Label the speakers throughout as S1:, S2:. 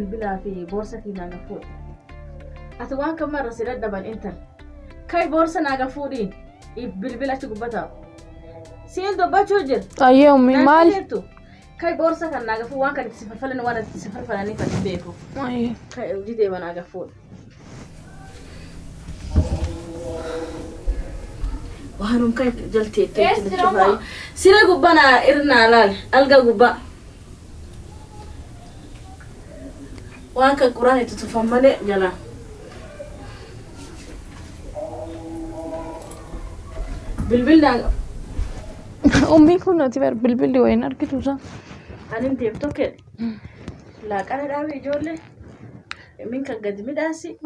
S1: بلا في بورصة في ناقفود أتوان كم مرة سيرت دبل إنتر كاي بورصة ناقفودين بالبلا تقبتها سين دوبا تشوجر
S2: أيه أمي مال
S1: كاي بورصة كان ناقفود وان كان تسفر فلان وانا تسفر فلاني فتبيكو
S2: أيه
S1: كاي جدي ما ناقفود وهنم كاي جلتي تشوفاي سيرا قبانا إرنا لال ألقى قبا وان كان قرآن تتفهمني جلا بالبلد
S2: أمي كنا تبر بالبلد وين أركضوسا
S1: أنا مديم توكل لا كان داوي جولة منك قد مداسي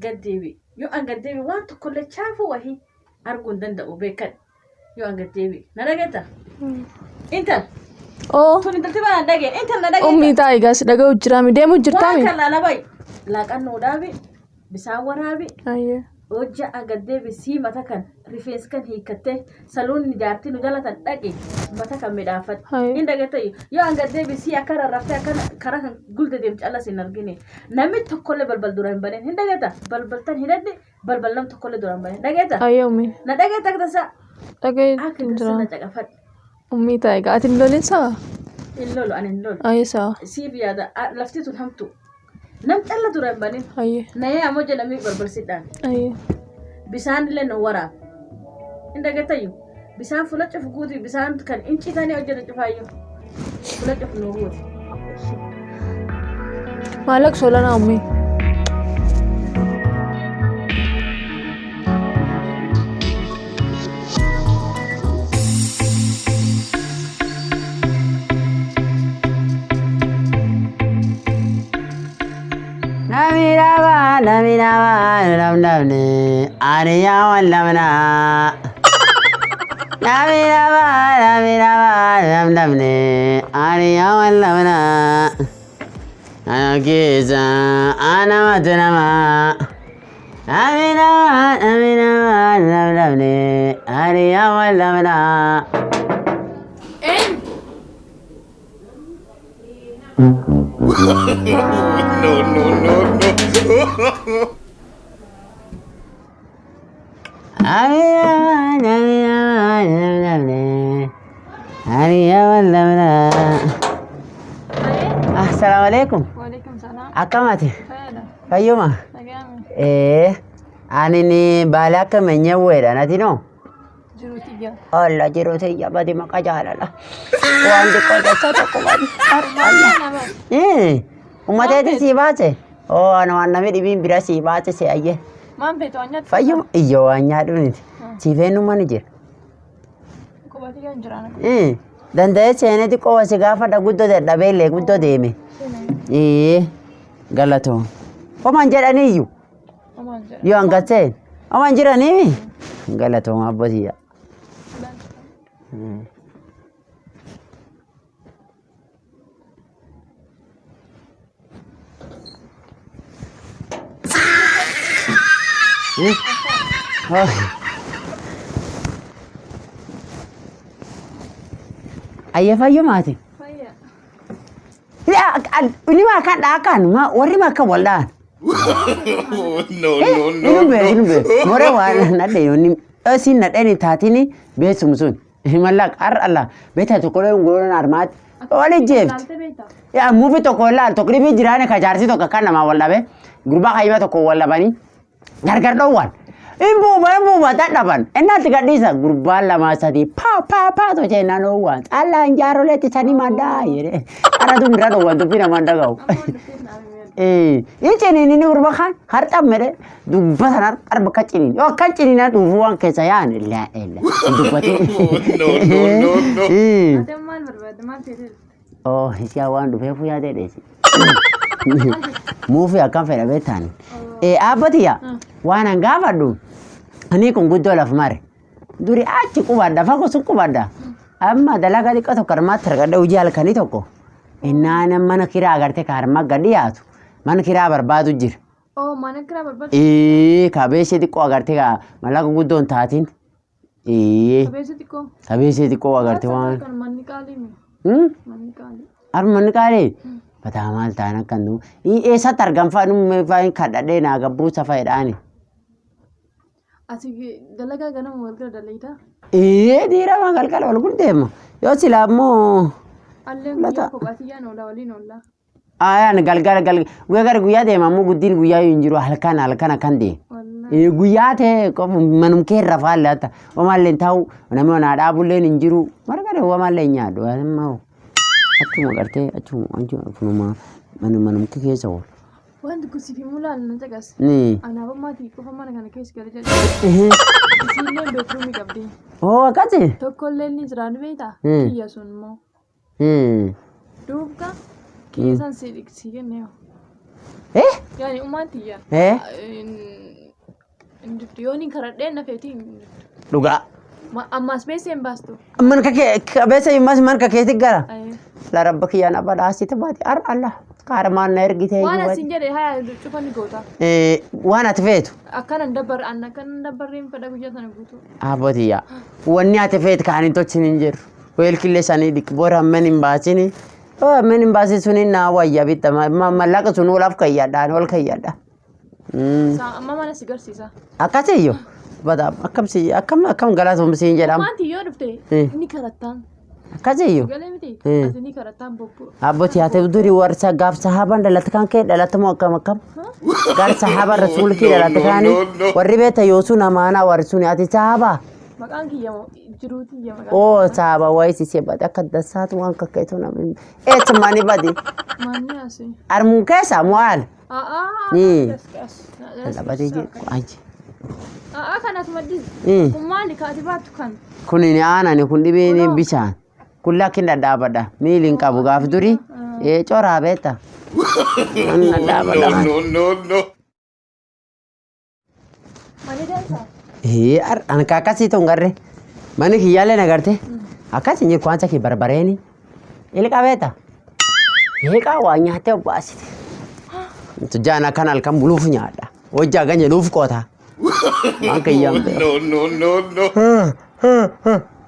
S1: قد ديبي يو أن قد ديبي وان تقول شافوا وهي أرجون دندا وبيكت يو أن قد ديبي نرجعتا أنت
S2: أوه
S1: توني تلتبان دقي أنت نرجع
S2: أمي تاي قاس دقو جرامي ديمو جرتامي
S1: وان كلا لا باي لا كان نودابي بساورها بي
S2: أيه
S1: وجه أقدّي بسي متكن ريفيس كان هي كته سالون نجارتي نجالة تدقي متكن مدافع إن دقتي يو أقدّي بسي أكرر رفته كره قلت ديم الله سينرجيني نمت تقول بلبل دوران بنين هن دقتا بلبل تن هندي بلبل نم تقول دوران بنين دقتا
S2: أيه أمي
S1: ندقتا كذا
S2: دقي
S1: أكيد سنة جافت
S2: أمي تاي قاتم لولين سوا
S1: اللولو أنا اللول
S2: أيه سوا
S1: سي بيادا لفتي تنهمتو نمت الله دوران بنين
S2: أيه
S1: نيا أمو جنامي بلبل سيدان
S2: أيه
S1: bisaan illee nu waraab inda gatayu bisaan fula cufu guuti bisaan kan inci tani hojjeta cufaayu fula cufu nu guuti
S2: مالك سولنا أمي
S3: Namiraba, namne, Arya wallamna. Namiraba, namne, Arya wallamna. Anagiza, anamatnama. Namiraba, namne, Arya wallamna. No. Assalamualaikum.
S2: Waalaikumsalam.
S3: Akamati.
S2: Fayada.
S3: Fayyuma.
S2: Nagami.
S3: Ani ni balaka menyawera natino.
S2: Jirutiya.
S3: Allah jirutiya badi makajalala. Wandi koda satu kuban. Umatete si bace. Oh, anu mi dibin bira si bace si ayye.
S2: Maan feetu anyatti.
S3: Fayyuma iyo anyaadhu niti. Si feenu mani jira.
S2: Qubati kan jiraan.
S3: Danda'ee seeneti qofa si gaafadha guddoo dadhabee illee guddoo deeme. Galatoo. Homaan jedhaniiyyu.
S2: Homaan jedha.
S3: Yoo hangatseen. Homaan jiranii galatoo abbootiya. Ayya fayyumaati.
S2: Fayya.
S3: Ini makan dakan, warri makan wallaan.
S4: No.
S3: Inube. More waan nadhe yonni asin nadheni taatini beesum sun. Mallaq ar Allah beeta tokkolee ngoroon armaat. Wali jeeft.
S2: Laalte beektaa?
S3: Yaa muufi tokko laal tokko dhibii jiraane ka jaarsi tokko kan namaa wallabe. Gurbaa kayima tokko wallabanii. Gargar dhowwan. Imbuuba dadhaban. Innatti gadhiisa gurbaan lama sadii paa tochee naannoo waan. Allaan jaaroleetti sanii maddaa jedhee. Aratu bira dhowwan dubbii namaan dhaga'u. Iciniin inni gurba kan harxan medhe dubbatan arba kacciniin yoo akka ciniina dhuufuu waan keessa yaa'an illaa dubbatiin.
S4: No.
S2: Ate maal barbaadde maal feeteetti?
S3: Oh, isiyaa waan dhufeefu yaadee dheesi. Muufi akkam fedha beektaan. Abbatiya waan an gaafadhu ani kun guddoo laf mare duri achi qubadda fagoo sun qubadda amma dalagaa xiqqaa tokko harmaatti argadha hojii halkanii tokko innaan mana kiraa agartee ka harma gadi yaatu mana kiraa barbaadu jira.
S2: Oh, mana kiraa barbaadu?
S3: Kabeeshee xiqqoo agartee ka mallaqa guddoon taatiin.
S2: Kabeeshee xiqqoo?
S3: Kabeeshee xiqqoo agartee waan.
S2: Manni qaalii mi? Manni qaalii.
S3: Armanni qaalee Bataa maal ta'an akkan nu. Eessatti argamfaa nu kadhadhee naa gabbuu safaadhaani.
S2: Ati dalagaa ganama walgala dalagitaa?
S3: Dhiira galgala wal guddeema. Yoo silaa immoo.
S2: Alleen guyyaa kophaatiyyaan oola waliin oolla.
S3: Ayaan galgala guyyaa gara guyyaa deema ammoo guddiin guyyaa yoo hin jiru halkan akkan deema. Guyyaa ta'e manum kee irra faallata. Omaallee ta'u namni onaa dhaabullee hin jiru. Marga omaallee nyaadhu. Achuma gartee achuma manum kee keessa oolu.
S2: Wanti kun siif mulaan na caqas. Anaaf ammaatii qofa mana kana keessa gala jedhu. Isiillee beekruumii qabdi.
S3: Akkasi?
S2: Tokkollee inni jiraan beektaa? Kiyya sun immoo. Duuba kiyyasaan si kennee. Yaani ummaan tiyya. Yooni karadhee nafeetii.
S3: Dhugaa.
S2: Ammaas beesee hin baastu.
S3: Beesee hin man ka keetti gara. La rabba kiyyaan abba dhaasite baate Allah. Kaaramaan na ergitee.
S2: Waan asin jedhee haa cufani goota.
S3: Waan ati feetu.
S2: Akkanan dabarreen fedha guyyaa sana guutuu.
S3: Abbootiyaa. Wanni ati feetu kaaniin tolchin hin jiru. Weelkillee sanii dhiqboora amman hin baasini. Amman hin baasini suni naa wayyaa bitta. Mallaqa sun olaaf kayyadhaan ol kayyadha.
S2: Amma mana si garsiisa.
S3: Akkasiyyoo. Akkam galaatomsiin jedhama.
S2: Maanti yoo dhufte inni karattaan.
S3: Akkasiyyoo.
S2: Galee miti. Asini karattaan bobboo.
S3: Abbootii haa ta'u durii warra gaaf sahaabaan dhalate kan kee dhalate moo akkam. Gaar sahaabaan rasuulli kee dhalate kaanii warri beekta yoosuu namaanaa warri suni ati sahaabaa.
S2: Maqaan kiyya jiruuti maqaan.
S3: Sahaabaa waa'ee sisee bade akka dassaatu waan kakkeetu namni. Mani bade.
S2: Manni asii.
S3: Armuun keessa mo'aal. Dhabatee jiru.
S2: Kanas maddi. Kun maali kaati baattu kan?
S3: Kun inni aanani kun dhibeen bishaan. Kun lakkin dhadhaabadha. Miiliin qabu gaaf durii. Coraa beekta.
S4: No.
S2: Mani dansaa?
S3: Anka akkasii ta'u garree. Mani kiyyaallee nagarte. Akkas hin jiru kwaansa kee barbareeni. Ilqa beekta. Ilqa waa nyaattee obbaasite. Tujjaan akkan halkan buluuf nyaadha. Hojjaa ganya nuuf qoota. Waan kiyyaan beeku.
S4: No.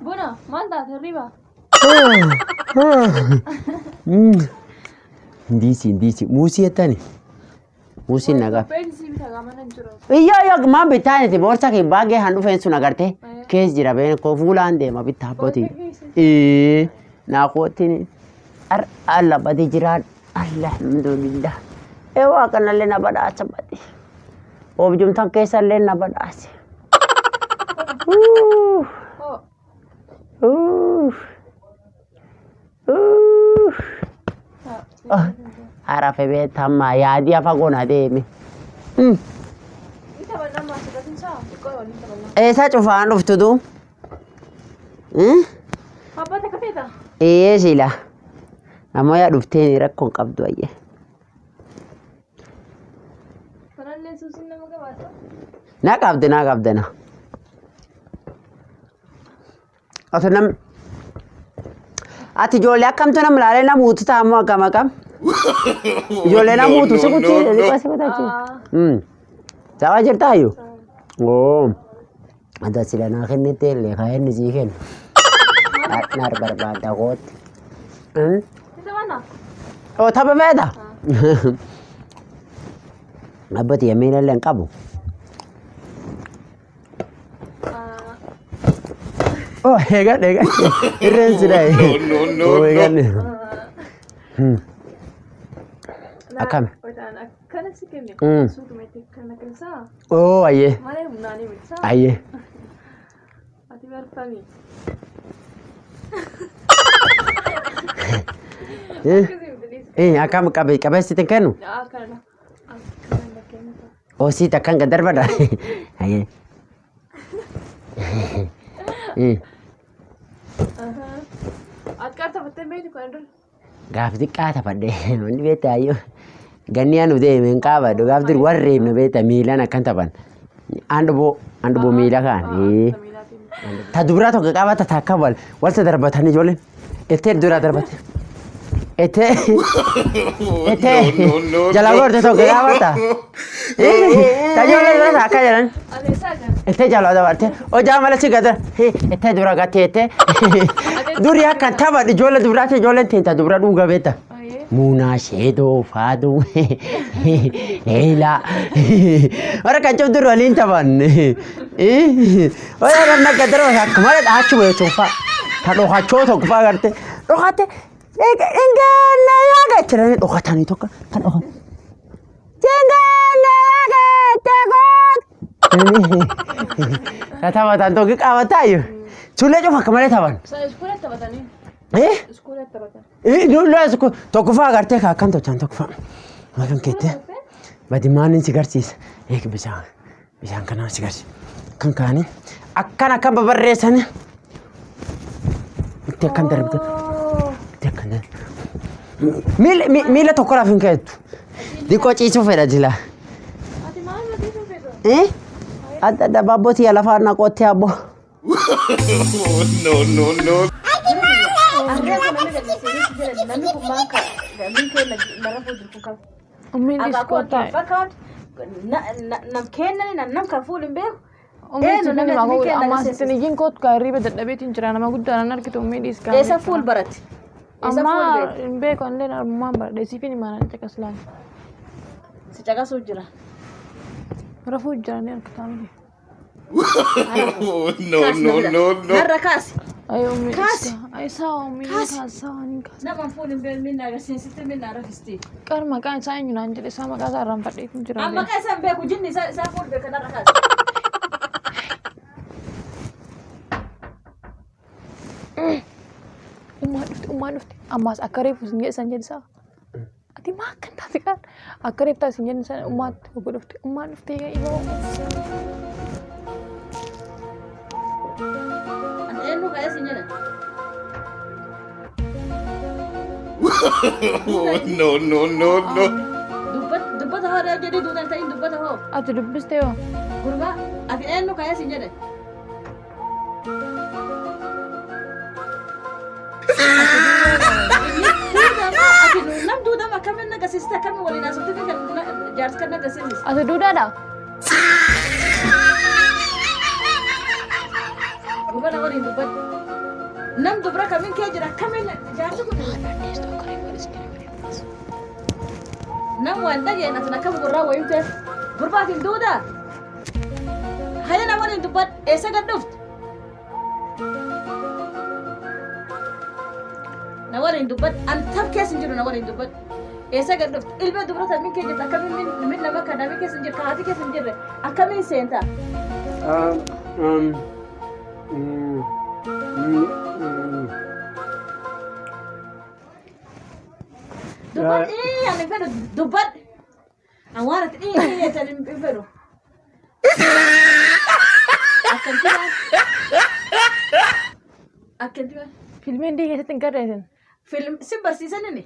S2: Buna maal taate riba?
S3: Ndiisi. Muusii jettani. Muusiin nagaa.
S2: Beeksisi bitaa gaamana hin jiru.
S3: Iyyaa maan bittaa niti boorsa kee baagee han dhufeen sun agarte. Kees jira been koo fuulaan deema bittaa abbootii. Naaqootiin alla badii jiraan. Alhamdulillah. Waa kanallee na badhaasa badii. Oobjumtaan keessallee na badhaase. Harafe beekama yaadii afa goona deeme. Eessa cufaan dhuftu duu?
S2: Abbaa takka feeta?
S3: Sila. Namoota dhufteen rakkoon qabdu ayyee.
S2: Kanallee suusiin nama gabaata?
S3: Na qabdana. Ati ijoollee akkamtu nam laalee namuutu taa'amu akkam. Ijoollee namuutu si kutti. Sawa jirtaa iyyuu? Ata sila naa kennite illee kaa inni sii kennu. Naar barbaadda kootti.
S2: Isa mana?
S3: Tapha feeta? Abbati yemmuu illee hin qabu. Eegan. Irreen sidhaa.
S4: No.
S3: Akkami?
S2: Akkana si kenne. Suutumatti kana keessaa.
S3: Ayyee.
S2: Malee humnaanii bilisa.
S3: Ayyee.
S2: Ati barfami.
S3: Akkam qabeessitiin kennu?
S2: Akkana.
S3: Siit akkan gad darbadha. Ayyee.
S2: Ati qaar taphattee beektu kan dur?
S3: Gaaf xiqqaa taphadhee wanti beektaa iyyuu ganni anu deeme hin qaabadhu gaaf dur warri nu beektaa miilaan akkan taphan handuboo miila kaan ta dubiraa tokko qabata takka walta darbatan ijoolleen ettee duraa darbate ettee jala goorte tokko qabata ta ijoollee duraa akka jedhan ettee jala dabarte hojaa mala si gada ettee dura gattee ettee durii akkan taphan ijoollee dubiraati ijoolleen teenta dubira dhuga beektaa Muunaa sheedoo faaduu heelaa warra kan cabdu waliin taphan warra kan akka darba akkuma dhaachu beekuufa kan dhokachoo tokko fa'aa garte dhokate engana yaga jiranii dhokatanii tokko kan dhokan engana yaga tegoot taphataan tokko qabataayu suulee cufa akka malee taphan.
S2: Iskuulatti taphatanii. Iskuulatti taphatan.
S3: Dullaa tokko fa'aa gartee kan tolchan tokko fa'aa. Makan keettee badimaanin si garsiisa. Eegi bishaan kanaan si garsiisa. Kan kaanii akkan babarreessanii. Itti akkan darbatu. Itti akkan darbatu. Miila tokko laaf hin keettu. Diqoo ciisuu fedha jila.
S2: Ati maal ciisuu fedha?
S3: Adda adda baabbooti yaa lafaa naqootti abbo.
S4: No.
S2: Ummiin diskootaa.
S1: Nam kennani nam kan fuulin beeku.
S2: Ummiin si nama guddaa ammaa sitti iyyiin kootu gaarriiba dadhabeetiin jira nama guddaa nan argitu ummiin diskaa.
S1: Eessa fuul baratti?
S2: Ammaa hin beeku illee armumaan baradhe siifin imaanaan caqas laala.
S1: Si caqasuu jira.
S2: Rafuu jira ni argitaa miti.
S4: No.
S1: Narra kaasi.
S2: Ay ummiin
S1: Kaasi.
S2: diskaa. Ay saa ummiin kaasaa waan kaasa.
S1: Nama fuulin beeku minna agarsiisitti minna rafisti.
S2: Qar maqaan isaa eenyunaan jedhe isaa maqaa isaa irraan fadheetiin jira.
S1: Amma kan isaan beeku jinni isaa fuul beeka narra kaasi.
S2: Ummaan dhufte ammaas akka reefu isin jedhan jedhisaa. Ati maa akkan taate kan akka reeftaa isin jedhan sana ummaatti ogo dhufte ummaan dhufte yoo.
S1: Eenyu kaya si jedhan?
S4: No.
S1: Dubbata hoo jedhii duutan ta'in dubbata hoo.
S2: Ati dubbiste yoo.
S1: Gurbaa ati eenyu kaya si jedhan? Ati nam duudama akkamiin agarsiista akkamiin waliin haasofte kan jaarsi kan agarsiisa.
S2: Ati duudhaadha.
S1: Dubbata waliin dubbata. Nam dubra kamiin kee jira akkamiin jaarsi kun. Nam waan dhageen ati akkam gurraa wayiin ta'e gurbaatiin duudaa. Hayya na waliin dubbadhu eessa gad dhufte? Na waliin dubbadhu an tab keessa hin jiru na waliin dubbadhu. Eessa gad dhufte? Ilma dubrata min kee jirta akkamiin min nama kana min keessa hin jirre kaati keessa hin jirre akkamiin seenta? Dubbadhu ani fedhu dubbadhu. An waan ati jettani hin fedhu. Akkanti
S2: Filmiin dii keessatti hin garreessin.
S1: film si barsiisanini.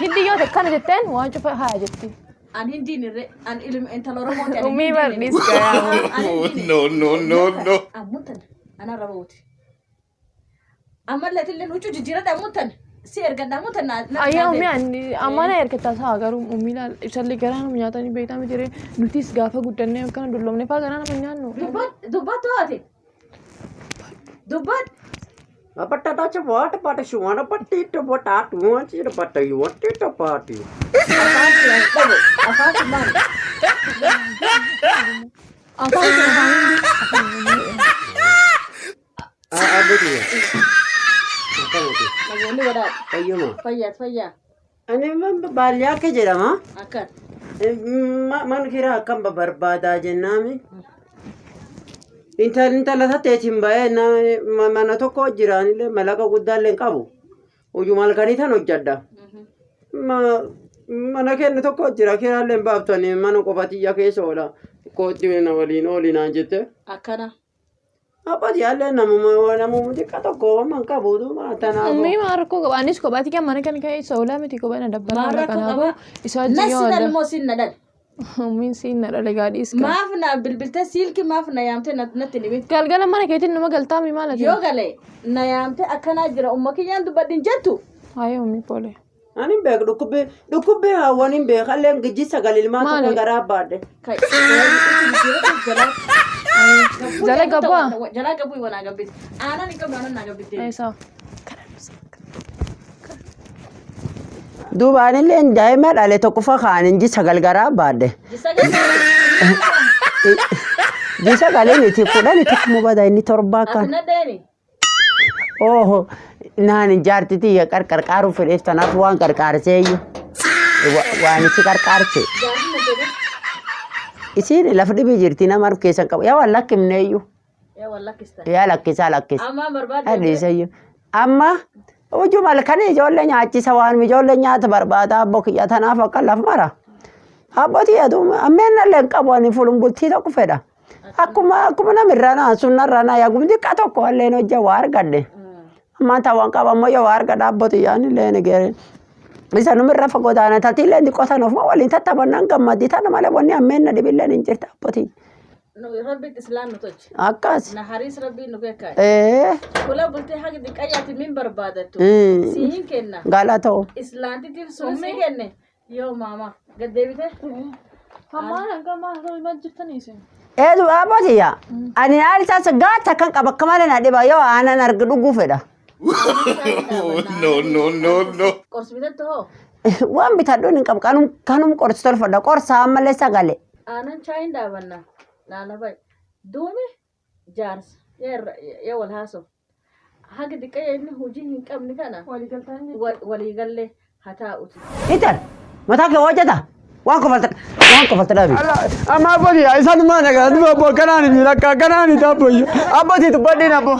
S2: Hindi yoo ta'e kana jetteen waan cufa haa jetti.
S1: An hindiin irre an ilma intala Oromoo ta'e.
S2: Ummii barniis gayaa.
S4: No.
S1: Ammutan anarra rooti. Ammallee illee nuti jijjiirradha ammutan si ergadha ammutan na.
S2: Ayyaa ummii amana ergataa isaa garuu ummii laal ibsallee garaa nama nyaatanii beektaa miti ree nutis gaafa guddannee akkana dulloomne fa'aa garaa nama nyaannu.
S1: Dubbat ho'ate. Dubbat.
S3: Apatata chawat pata shumana patita potatu chira pata yuatita pati.
S1: Afaan maal?
S2: Afaan
S3: Abadi.
S1: Namoonni wadaadha.
S3: Ayyuma.
S1: Fayyaa.
S3: Ani baaliyaa ke jedhama.
S1: Akkan.
S3: Man kira akkam barbaadaa jennaami. Intala tateetiin baay'ee mana tokko jiraanillee malaqa guddaallee qabu. Hojii malkanii tan hojjedha. Mana kennu tokko jira kiraallee baaftanii mana qofatiyya keessa oola. Kootti na waliin oolinaan jette.
S1: Akkana.
S3: Abbati yaallee namuma xiqqaa tokko man qabuutu tanaaf.
S2: ummii maarrakkoo qaba anis kophaati kan mana kan keessa oolaa miti kophana dabbala kanaafuu isa wajjin yoo
S1: Nasi dal moo sin na dal.
S2: ummiin siin na dhale gaadhiis kan
S1: Maaf na bilbiltee siilki maaf na yaamtee natti nimit.
S2: galgala mana keetiin nama galtaami maal ati
S1: Yoo galee na yaamtee akkanaa jira umma kiyyaan dubbadhin jettu.
S2: haayee ummii poole
S3: Ani beek dhukkubbii hawwan hin beekallee gijji sagal ilmaa tokko garaa baadhe.
S2: jala gabbaa
S1: Jala gabbuu wanaa gabbite. Aanaan hin qabnu aanaan naa gabbite.
S2: eessa
S3: Duubaan illee daa'ima dhalee tokko fakkaan inji sagal garaa baadde. Jisa galee miti kudhan tokko bada inni torba kan. Oh naan jaartiti ya qarqarqaaru fedheef tanaaf waan qarqaarsee waan isi qarqaarse. Isin lafa dhibii jirti nama harka keessan qabu yaa waan lakkifne iyyuu. Yaa lakkisaa lakkisa. Amma hojii malkan ijoollee nyaachisa waan ijoollee nyaata barbaada abbo kiyya tanaaf akka laf mara. Abbootii yaadu ammeen illee qabu ani fulumbutii tokko fedha. Akkuma namirraa naa sunnarraa naa yaa gumdi qa tokko illee hojja waa argadde. Amma ta'an qaba ammoo yoo waa argadha abbootii yaan illee ni geere. Isa numirra fagoo taana tatii illee ni qotan ofuma waliin tattaphannaan gammaddi tana malee wanni ammeen na dhibillee ni jirti abbootii.
S1: Rabbi islaan nu tolche.
S3: Akkas.
S1: Na haris rabbi nu beekaa. Kula bultee haga diqqayyaati min barbaadattu. Siin kenna.
S3: Galatoo.
S1: Islaantitiif sun si kenne. Yoo maama gaddeebite.
S2: Hammaan hanga maal ima jirtanii isin?
S3: Eedu abbootiya. Ani haali taasa gaata kan qaba akka malee na dhiba yoo aanan arga dhuguu fedha.
S4: No.
S1: Qorsi bitattu hoo?
S3: Waan bitadhuun hin qabu kanum qorsi tolfadha qorsa ammallee sagale.
S1: Aanan chaayin dhaabannaa. Nana bai duumi jaarsa yaa wal haasoo haga diqqayya inni hojii hin qabne kana waliigallee haa taa'uti.
S3: Itan mataa kee hojjeta waan kofalta dhaabi.
S5: Amma abbootii isaan maal nagaa kanaan miidhagaa kanaan itti abboyyo abbootii tubbadhiin abboo.